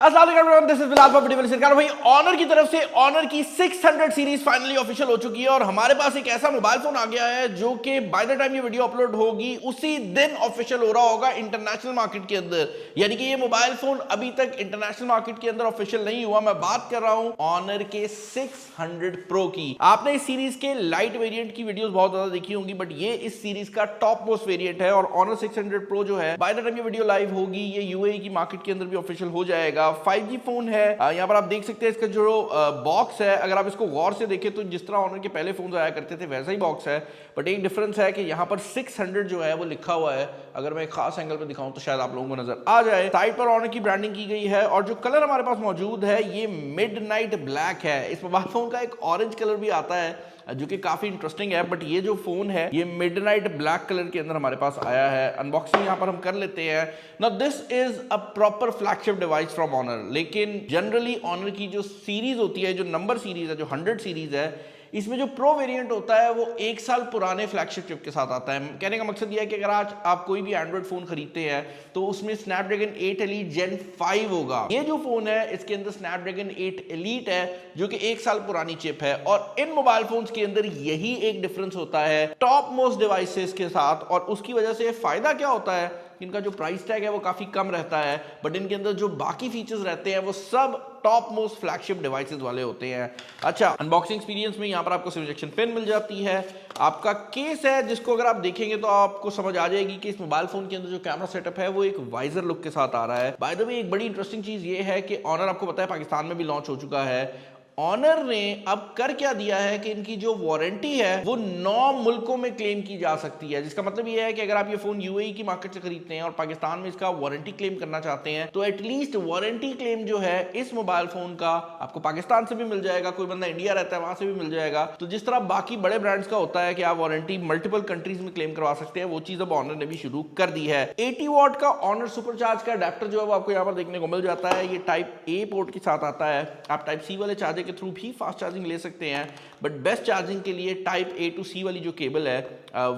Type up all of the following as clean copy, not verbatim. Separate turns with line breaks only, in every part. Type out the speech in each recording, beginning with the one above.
भाई ऑनर की तरफ से ऑनर की 600 सीरीज फाइनली ऑफिशियल हो चुकी है और हमारे पास एक ऐसा मोबाइल फोन आ गया है जो कि बाय द टाइम ये वीडियो अपलोड होगी उसी दिन ऑफिशियल हो रहा होगा इंटरनेशनल मार्केट के अंदर। यानी कि ये मोबाइल फोन अभी तक इंटरनेशनल मार्केट के अंदर ऑफिशियल नहीं हुआ। मैं बात कर रहा हूं ऑनर के 600 प्रो की। आपने इस सीरीज के लाइट वेरिएंट की वीडियोस बहुत ज्यादा देखी होंगी, बट ये इस सीरीज का टॉप मोस्ट वेरिएंट है और ऑनर 600 प्रो जो है बाय द टाइम ये वीडियो लाइव होगी ये यूएई की मार्केट के अंदर भी ऑफिशियल हो जाएगा। 5G फोन है। यहाँ पर आप देख सकते हैं इसका जो बॉक्स है, अगर आप इसको गौर से देखें तो जिस तरह ऑनर के पहले फोन आया करते थे वैसा ही बॉक्स है, बट एक डिफरेंस है कि यहाँ पर 600 जो है वो लिखा हुआ है। अगर मैं एक खास एंगल पर दिखाऊं तो शायद आप लोगों को नजर आ जाए। साइड पर ऑनर की ब्रांडिंग की गई है और जो कलर हमारे पास मौजूद है ये मिडनाइट ब्लैक है। इस मोबाइल फोन का एक ऑरेंज कलर भी आता है जो कि काफी इंटरेस्टिंग है, बट ये जो फोन है ये मिडनाइट ब्लैक कलर के अंदर हमारे पास आया है। अनबॉक्सिंग यहाँ पर हम कर लेते हैं। Now this is a proper flagship device from Honor, लेकिन जनरली ऑनर की जो सीरीज होती है, जो नंबर सीरीज है, जो 100 सीरीज है, इसमें जो प्रो वेरिएंट होता है वो 1 साल पुराने फ्लैगशिप चिप के साथ आता है। कहने का मकसद यह है कि अगर आज आप कोई भी एंड्रॉइड फोन खरीदते हैं तो उसमें स्नैपड्रैगन 8 एलीट जेन 5 होगा। ये जो फोन है इसके अंदर स्नैपड्रैगन 8 एलीट है जो कि 1 साल पुरानी चिप है और इन मोबाइल फोन्स के अंदर यही एक डिफरेंस होता है टॉप मोस्ट डिवाइसेस के साथ। और उसकी वजह से फायदा क्या होता है, इनका जो प्राइस टैग है वो काफी कम रहता है, बट इनके अंदर जो बाकी फीचर्स रहते हैं वो सब टॉप मोस्ट फ्लैगशिप डिवाइसेस वाले होते हैं। अच्छा, अनबॉक्सिंग एक्सपीरियंस में यहाँ पर आपको सिलेक्शन पिन मिल जाती है। आपका केस है जिसको अगर आप देखेंगे तो आपको समझ आ जाएगी कि इस मोबाइल फोन के अंदर जो कैमरा सेटअप है वो एक वाइजर लुक के साथ आ रहा है। बाय द वे एक बड़ी इंटरेस्टिंग चीज ये है कि ऑनर आपको पता है पाकिस्तान में भी लॉन्च हो चुका है। ऑनर ने अब कर क्या दिया है कि इनकी जो वारंटी है वो 9 मुल्कों में क्लेम की जा सकती है, जिसका मतलब ये है कि अगर आप ये फोन यूएई की मार्केट से खरीदते हैं और पाकिस्तान में इसका वारंटी क्लेम करना चाहते हैं तो एटलीस्ट वारंटी क्लेम जो है इस मोबाइल फोन का आपको पाकिस्तान से भी मिल जाएगा। कोई बंदा इंडिया रहता है वहां से भी मिल जाएगा। तो जिस तरह बाकी बड़े ब्रांड्स का होता है कि आप वारंटी मल्टीपल कंट्रीज में क्लेम करवा सकते हैं, वो चीज अब ऑनर ने भी शुरू कर दी है। 80 वॉट का ऑनर सुपरचार्ज का अडेप्टर जो है वो आपको यहाँ पर देखने को मिल जाता है। ये टाइप ए पोर्ट के साथ आता है। आप टाइप सी वाले चार्जर के थ्रू भी फास्ट चार्जिंग ले सकते हैं, बट बेस्ट चार्जिंग के लिए टाइप ए टू सी वाली जो केबल है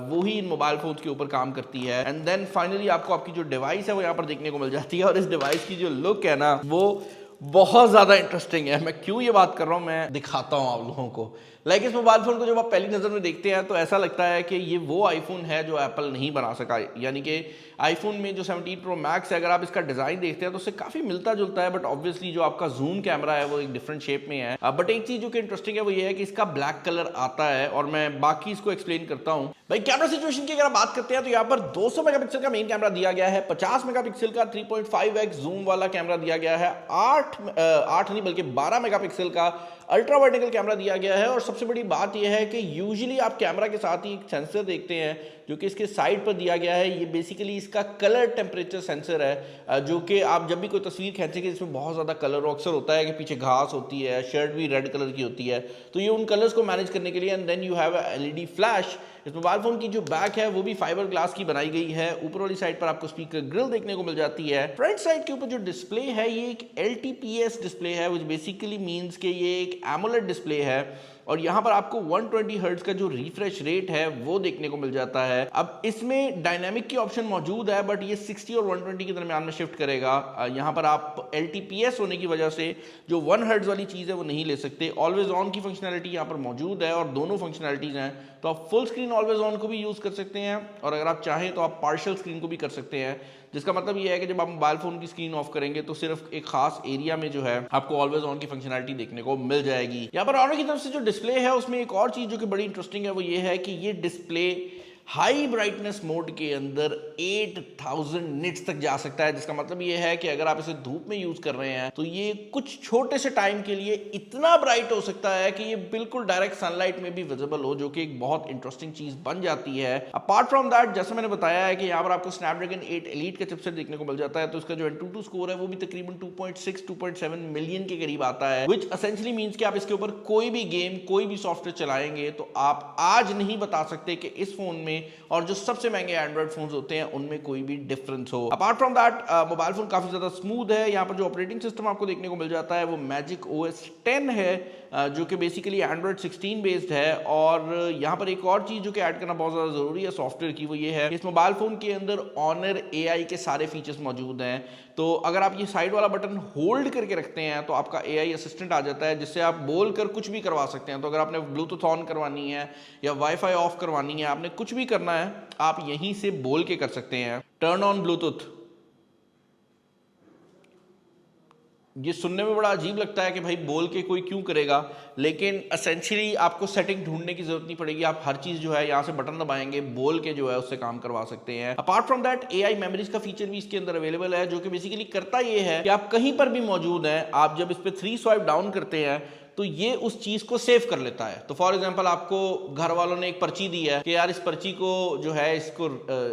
वो ही इन मोबाइल फोन्स के ऊपर काम करती है। एंड देन फाइनली आपको आपकी जो डिवाइस है वो यहाँ पर देखने को मिल जाती है और इस डिवाइस की जो लुक है ना वो बहुत ज्यादा इंटरेस्टिंग है। मैं क्यों ये बात कर रहा हूं, मैं दिखाता हूं आप लोगों को। लाइक इस मोबाइल फोन को जब आप पहली नजर में देखते हैं तो ऐसा लगता है कि ये वो आईफोन है जो एप्पल नहीं बना सका। यानी कि आईफोन में जो 17 प्रो मैक्स है, अगर आप इसका डिजाइन देखते हैं तो उससे काफी मिलता जुलता है, बट ऑब्वियसली जो आपका जूम कैमरा है वो एक डिफरेंट शेप में है। बट एक चीज जो कि इंटरेस्टिंग है वो ये है कि इसका ब्लैक कलर आता है और मैं बाकी इसको एक्सप्लेन करता हूं। भाई कैमरा सिचुएशन की अगर आप बात करते हैं तो यहाँ पर 200 मेगापिक्सल का मेन कैमरा दिया गया है, 50 मेगापिक्सल का 3.5x जूम वाला कैमरा दिया गया है, 8 नहीं बल्कि 12 मेगापिक्सल का अल्ट्रा वाइड एंगल कैमरा दिया गया है। और सबसे बड़ी बात यह है कि यूजुअली आप कैमरा के साथ ही एक सेंसर देखते हैं जो कि इसके साइड पर दिया गया है। ये बेसिकली इसका कलर टेम्परेचर सेंसर है, जो कि आप जब भी कोई तस्वीर खींचेंगे जिसमें बहुत ज़्यादा कलर अक्सर होता है कि पीछे घास होती है, शर्ट भी रेड कलर की होती है, तो ये उन कलर्स को मैनेज करने के लिए। And then you have LED flash. इस मोबाइल फोन की जो बैक है वो भी फाइबर ग्लास की बनाई गई है। ऊपर वाली साइड पर आपको स्पीकर ग्रिल देखने को मिल जाती है। फ्रंट साइड के ऊपर जो डिस्प्ले है ये एक LTPS डिस्प्ले है, व्हिच बेसिकली मींस कि ये एक एमोलेड डिस्प्ले है और यहाँ पर आपको 120 हर्ट्ज का जो रिफ्रेश रेट है वो देखने को मिल जाता है। अब इसमें डायनामिक की ऑप्शन मौजूद है, बट ये 60 और 120 के दरमियान में शिफ्ट करेगा। यहाँ पर आप LTPS होने की वजह से जो 1 हर्ट्ज वाली चीज़ है वो नहीं ले सकते। ऑलवेज ऑन की फंक्शनैलिटी यहाँ पर मौजूद है और दोनों फंक्शनैलिटीज़ हैं, तो आप फुल स्क्रीन ऑलवेज ऑन को भी यूज़ कर सकते हैं और अगर आप चाहें तो आप पार्शियल स्क्रीन को भी कर सकते हैं, जिसका मतलब ये है कि जब आप मोबाइल फोन की स्क्रीन ऑफ करेंगे तो सिर्फ एक खास एरिया में जो है आपको ऑलवेज ऑन की फंक्शनैलिटी देखने को मिल जाएगी। यहाँ पर ऑनर की तरफ से जो डिस्प्ले है उसमें एक और चीज जो कि बड़ी इंटरेस्टिंग है वो ये है कि ये डिस्प्ले हाई ब्राइटनेस मोड के अंदर 8000 निट्स तक जा सकता है, जिसका मतलब ये है कि अगर आप इसे धूप में यूज कर रहे हैं तो ये कुछ छोटे से टाइम के लिए इतना ब्राइट हो सकता है कि ये बिल्कुल डायरेक्ट सनलाइट में भी विजिबल हो, जो कि एक बहुत इंटरेस्टिंग चीज बन जाती है। अपार्ट फ्रॉम दैट, जैसे मैंने बताया है कि यहाँ पर आपको स्नैपड्रैगन 8 एलीट का चिपसेट देखने को मिल जाता है, तो इसका जो Antutu स्कोर है वो भी तकरीबन 2.6-2.7 मिलियन के करीब आता है, विच एसेंशियली मींस कि आप इसके ऊपर कोई भी गेम, कोई भी सॉफ्टवेयर चलाएंगे तो आप आज नहीं बता सकते कि इस फोन में और जो सबसे महंगे एंड्रॉइड फोन होते हैं उनमें कोई भी डिफरेंस हो। Apart from that mobile phone काफी ज्यादा स्मूथ है। यहाँ पर जो ऑपरेटिंग सिस्टम आपको देखने को मिल जाता है वो मैजिक OS 10 है, जो कि बेसिकली एंड्रॉयड 16 बेस्ड है। और यहाँ पर एक और चीज़ जो कि ऐड करना बहुत ज़्यादा ज़रूरी है सॉफ्टवेयर की, वो ये है इस मोबाइल फ़ोन के अंदर ऑनर AI के सारे फीचर्स मौजूद हैं। तो अगर आप ये साइड वाला बटन होल्ड करके रखते हैं तो आपका AI असिस्टेंट आ जाता है, जिससे आप बोल कर कुछ भी करवा सकते हैं। तो अगर आपने ब्लूटूथ ऑन करवानी है या वाईफाई ऑफ करवानी है, आपने कुछ भी करना है, आप यहीं से बोल के कर सकते हैं। Turn on Bluetooth. ये सुनने में बड़ा अजीब लगता है कि भाई बोल के कोई क्यों करेगा, लेकिन एसेंशियली आपको सेटिंग ढूंढने की जरूरत नहीं पड़ेगी। आप हर चीज जो है यहाँ से बटन दबाएंगे, बोल के जो है उससे काम करवा सकते हैं। Apart from that AI memories का फीचर भी इसके अंदर अवेलेबल है, जो कि बेसिकली करता ये है कि आप कहीं पर भी मौजूद हैं, आप जब इस पर 3 स्वाइप डाउन करते हैं तो ये उस चीज को सेव कर लेता है। तो फॉर एग्जांपल आपको घर वालों ने एक पर्ची दी है कि यार इस पर्ची को जो है इसको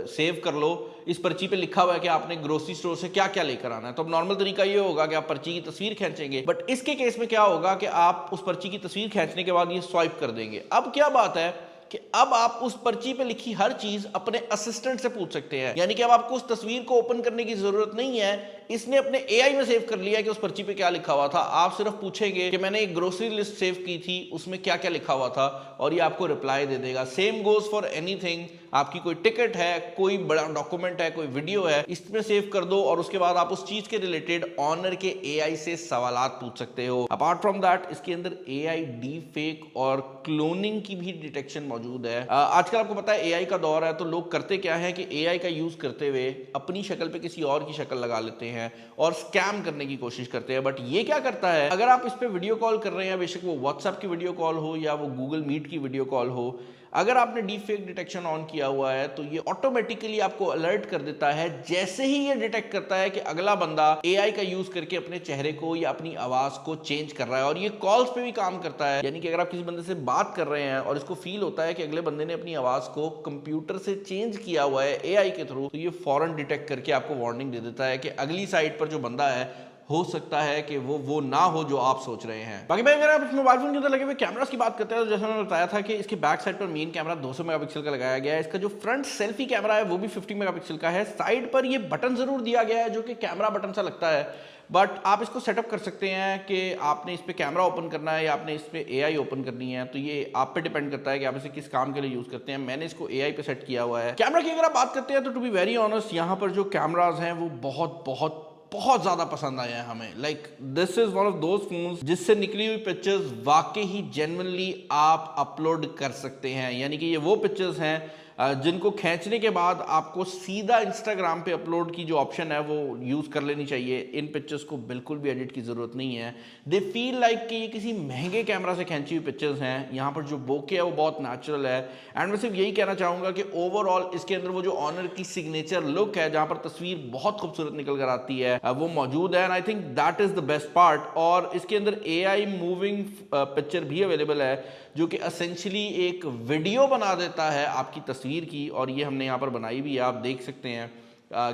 सेव कर लो, इस पर्ची पे लिखा हुआ है कि आपने ग्रोसरी स्टोर से क्या क्या लेकर आना है। तो अब नॉर्मल तरीका ये होगा कि आप पर्ची की तस्वीर खींचेंगे, बट इसके केस में क्या होगा कि आप उस पर्ची की तस्वीर खींचने के बाद ये स्वाइप कर देंगे। अब क्या बात है कि अब आप उस पर्ची पे लिखी हर चीज अपने असिस्टेंट से पूछ सकते हैं, यानी कि अब आपको उस तस्वीर को ओपन करने की जरूरत नहीं है, इसने अपने AI में सेव कर लिया है कि उस पर्ची पे क्या लिखा हुआ था। आप सिर्फ पूछेंगे कि मैंने एक ग्रोसरी लिस्ट सेव की थी, उसमें क्या क्या लिखा हुआ था, और ये आपको रिप्लाई दे देगा। सेम गोज फॉर एनीथिंग, आपकी कोई टिकट है, कोई बड़ा डॉक्यूमेंट है, कोई वीडियो है, इसमें सेव कर दो और उसके बाद आप उस चीज के रिलेटेड ऑनर के AI से सवालात पूछ सकते हो। अपार्ट फ्रॉम दैट इसके अंदर AI डीप फेक और क्लोनिंग की भी डिटेक्शन मौजूद है। आजकल आपको पता है AI का दौर है, तो लोग करते क्या है कि AI का यूज करते हुए अपनी शक्ल पे किसी और की शक्ल लगा लेते हैं और स्कैम करने की कोशिश करते हैं। बट ये क्या करता है, अगर आप इस पे वीडियो कॉल कर रहे हैं, बेशक वो व्हाट्सएप की वीडियो कॉल हो या वो गूगल मीट की वीडियो कॉल हो, अगर आपने डीप फेक डिटेक्शन ऑन किया हुआ है तो ये ऑटोमेटिकली आपको अलर्ट कर देता है जैसे ही ये डिटेक्ट करता है कि अगला बंदा AI का यूज करके अपने चेहरे को या अपनी आवाज को चेंज कर रहा है। और ये कॉल्स पे भी काम करता है, यानी कि अगर आप किसी बंदे से बात कर रहे हैं और इसको फील होता है कि अगले बंदे ने अपनी आवाज को कंप्यूटर से चेंज किया हुआ है AI के थ्रू, तो ये फौरन डिटेक्ट करके आपको वार्निंग दे देता है कि अगली साइड पर जो बंदा है हो सकता है कि वो ना हो जो आप सोच रहे हैं। बाकी भाई अगर आप इस मोबाइल फोन के अंदर लगे हुए कैमरास की बात करते हैं, तो जैसे मैंने बताया था कि इसके बैक साइड पर मेन कैमरा 200 मेगापिक्सल का लगाया गया है। इसका जो फ्रंट सेल्फी कैमरा है वो भी 50 मेगापिक्सल का है। साइड पर ये बटन जरूर दिया गया है जो कि कैमरा बटन सा लगता है, बट आप इसको सेटअप कर सकते हैं कि आपने इस पे कैमरा ओपन करना है या आपने इस पे AI ओपन करनी है। तो ये आप पे डिपेंड करता है कि आप इसे किस काम के लिए यूज करते हैं। मैंने इसको AI पे सेट किया हुआ है। कैमरा की अगर आप बात करते हैं तो टू बी वेरी ऑनेस्ट, यहाँ पर जो कैमराज हैं वो बहुत बहुत बहुत ज्यादा पसंद आया है हमें। Like this is one of those phones जिससे निकली हुई पिक्चर्स वाकई ही जेन्युइनली आप अपलोड कर सकते हैं, यानी कि ये वो पिक्चर्स हैं जिनको खींचने के बाद आपको सीधा इंस्टाग्राम पे अपलोड की जो ऑप्शन है वो यूज कर लेनी चाहिए। इन पिक्चर्स को बिल्कुल भी एडिट की जरूरत नहीं है। दे फील लाइक कि ये किसी महंगे कैमरा से खींची हुई पिक्चर्स हैं। यहाँ पर जो बोके है वो बहुत नेचुरल है। एंड मैं सिर्फ यही कहना चाहूंगा कि ओवरऑल इसके अंदर वो जो ऑनर की सिग्नेचर लुक है, जहां पर तस्वीर बहुत खूबसूरत निकल कर आती है, वो मौजूद है। And I think that is the best part. और इसके अंदर AI मूविंग पिक्चर भी अवेलेबल है जो कि एसेंशियली एक वीडियो बना देता है आपकी तस्वीर की, और ये हमने यहाँ पर बनाई भी है। आप देख सकते हैं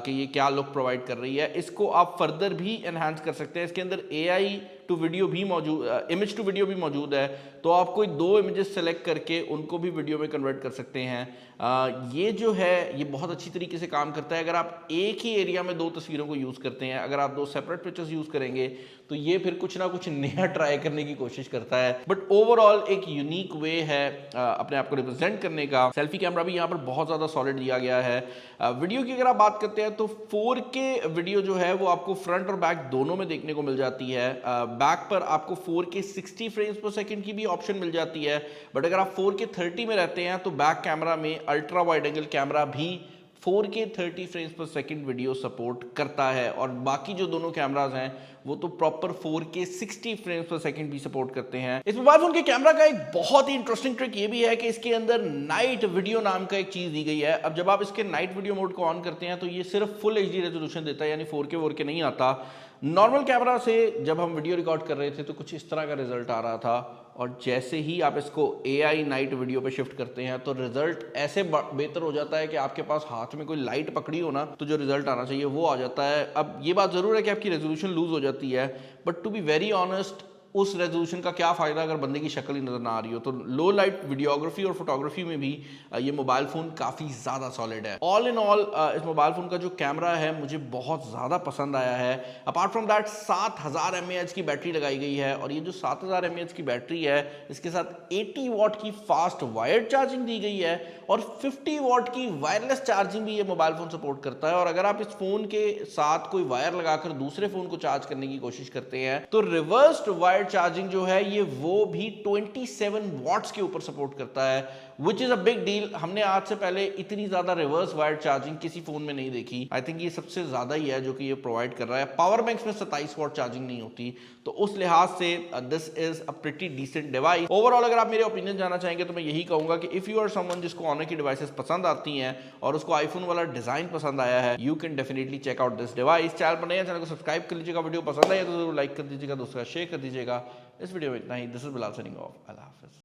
कि ये क्या लुक प्रोवाइड कर रही है। इसको आप फर्दर भी एनहांस कर सकते हैं। इसके अंदर AI टू वीडियो भी मौजूद, इमेज टू वीडियो भी मौजूद है, तो आप कोई 2 इमेजेस सेलेक्ट करके उनको भी वीडियो में कन्वर्ट कर सकते हैं। ये जो है ये बहुत अच्छी तरीके से काम करता है। अगर आप एक ही एरिया में 2 तस्वीरों को यूज़ करते हैं, अगर आप 2 सेपरेट पिक्चर्स यूज़ करेंगे तो ये फिर कुछ ना कुछ नया ट्राई करने की कोशिश करता है। बट ओवरऑल एक यूनिक वे है अपने आप को रिप्रेजेंट करने का। सेल्फी कैमरा भी यहाँ पर बहुत ज़्यादा सॉलिड दिया गया है। वीडियो की अगर आप बात करते हैं तो 4K वीडियो जो है वो आपको फ्रंट और बैक दोनों में देखने को मिल जाती है। बैक पर आपको 4K 60 फ्रेम्स पर सेकंड की भी ऑप्शन मिल जाती है, बट अगर आप 4K 30 में रहते हैं तो बैक कैमरा में अल्ट्रा वाइड एंगल कैमरा भी 4K 30 फ्रेम्स पर सेकंड वीडियो सपोर्ट करता है। और बाकी जो दोनों कैमराज हैं वो तो प्रॉपर 4K 60 फ्रेम्स पर सेकंड भी सपोर्ट करते हैं। इस मोबाइल फोन के कैमरा का एक बहुत ही इंटरेस्टिंग ट्रिक ये भी है कि इसके अंदर नाइट वीडियो नाम का एक चीज दी गई है। अब जब आप इसके नाइट वीडियो मोड को ऑन करते हैं तो ये सिर्फ फुल HD रेजोल्यूशन देता है, यानी 4K 4K नहीं आता। नॉर्मल कैमरा से जब हम वीडियो रिकॉर्ड कर रहे थे तो कुछ इस तरह का रिजल्ट आ रहा था, और जैसे ही आप इसको AI नाइट वीडियो पे शिफ्ट करते हैं तो रिजल्ट ऐसे बेहतर हो जाता है कि आपके पास हाथ में कोई लाइट पकड़ी हो ना तो जो रिजल्ट आना चाहिए वो आ जाता है। अब ये बात जरूर है कि आपकी रेजोल्यूशन लूज हो जाती है, but to be very honest उस रेजोल्यूशन का क्या फ़ायदा अगर बंदे की शक्ल ही नज़र ना आ रही हो। तो लो लाइट वीडियोग्राफी और फोटोग्राफी में भी ये मोबाइल फ़ोन काफ़ी ज़्यादा सॉलिड है। ऑल इन ऑल इस मोबाइल फ़ोन का जो कैमरा है मुझे बहुत ज़्यादा पसंद आया है। अपार्ट फ्रॉम दैट 7000 mAh की बैटरी लगाई गई है और ये जो 7000 mAh की बैटरी है इसके साथ 80 वॉट की फास्ट वायर्ड चार्जिंग दी गई है और 50 वॉट की वायरलेस चार्जिंग भी ये मोबाइल फ़ोन सपोर्ट करता है। और अगर आप इस फ़ोन के साथ कोई वायर लगाकर दूसरे फ़ोन को चार्ज करने की कोशिश करते हैं तो रिवर्स्ड वायर्ड चार्जिंग जो है ये वो भी 27 वॉट्स के ऊपर सपोर्ट करता है, which is a big deal. हमने आज से पहले इतनी ज़्यादा रिवर्स वायर्ड चार्जिंग किसी फ़ोन में नहीं देखी। आई थिंक ये सबसे ज़्यादा ही है जो कि ये प्रोवाइड कर रहा है। पावर बैंक्स में 27 वॉट चार्जिंग नहीं होती, तो उस लिहाज से this is a pretty decent device. Overall अगर आप मेरे ओपिनियन जानना चाहेंगे तो मैं यही कहूँगा कि इफ़ यू आर समवन जिसको ऑनर की डिवाइसेस पसंद आती हैं और उसको आईफोन वाला डिज़ाइन पसंद आया है, you can definitely check out this device. Channel पर नए हैं, चैनल को सब्सक्राइब कर लीजिएगा। वीडियो पसंद आए तो जरूर लाइक कर दीजिएगा, दोस्तों का शेयर कर दीजिएगा। इस वीडियो में इतना ही। This is Bilal signing of.